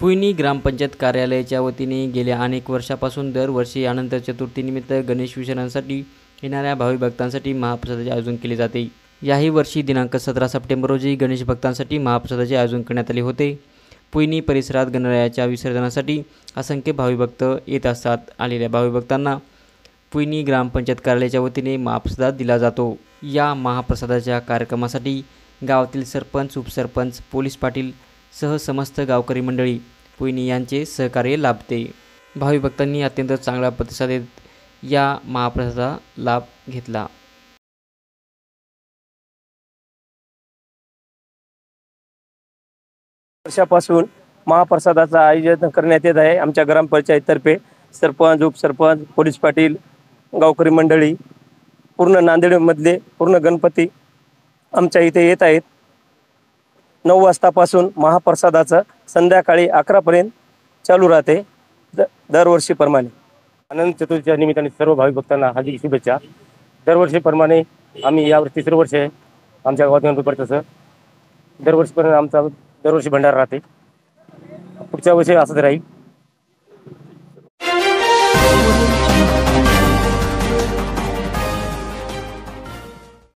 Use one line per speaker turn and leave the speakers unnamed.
पुयनी ग्रामपंचायत कार्यालयाच्या वतीने गेल्या अनेक वर्षापासून दरवर्षी अनंत चतुर्थीनिमित्त गणेश विसर्जनासाठी येणाऱ्या भाविक भक्तांसाठी महाप्रसादाचे आयोजन केले जाते। याही वर्षी दिनांक 17 सप्टेंबर रोजी गणेश भक्तांसाठी महाप्रसादाचे आयोजन करण्यात आले होते। पुयनी परिसरात गणरायाच्या विसर्जनासाठी असंख्य भाविक भक्त येत असतात। आलेल्या भाविक भक्तांना पुयनी ग्रामपंचायत कार्यालयाच्या वतीने महाप्रसाद दिला जातो। या महाप्रसादाच्या कार्यक्रमासाठी गावातील सरपंच, उपसरपंच, पोलीस पाटील सह समस्त गावकरी मंडळी पुयनी यांचे सहकार्य लाभते। भाविक भक्तांनी अत्यंत चांगला प्रतिसाद देत या महाप्रसादाचा लाभ घेतला।
वर्षापासून महाप्रसादाचं आयोजन करण्यात येत आहे। आमच्या ग्रामपंचायतीतर्फे सरपंच, उपसरपंच, पोलीस पाटील, गावकरी मंडळी पूर्ण नांदेडमधले पूर्ण गणपती आमच्या इथे येत आहेत। 9 वाजतापासून महाप्रसादाचं संध्याकाळी 11 पर्यंत चालू राहते दरवर्षीप्रमाणे।
अनंत चतुर्थीच्या निमित्ताने सर्व भाविक भक्तांना हार्दिक शुभेच्छा। दरवर्षीप्रमाणे आम्ही यावर्षी तिसरं वर्ष आहे आमच्या गावात गणपती पडतं। दरवर्षीपर्यंत आमचा दरवर्षी भंडारा राहते, पुढच्या वर्षी असंच राहील।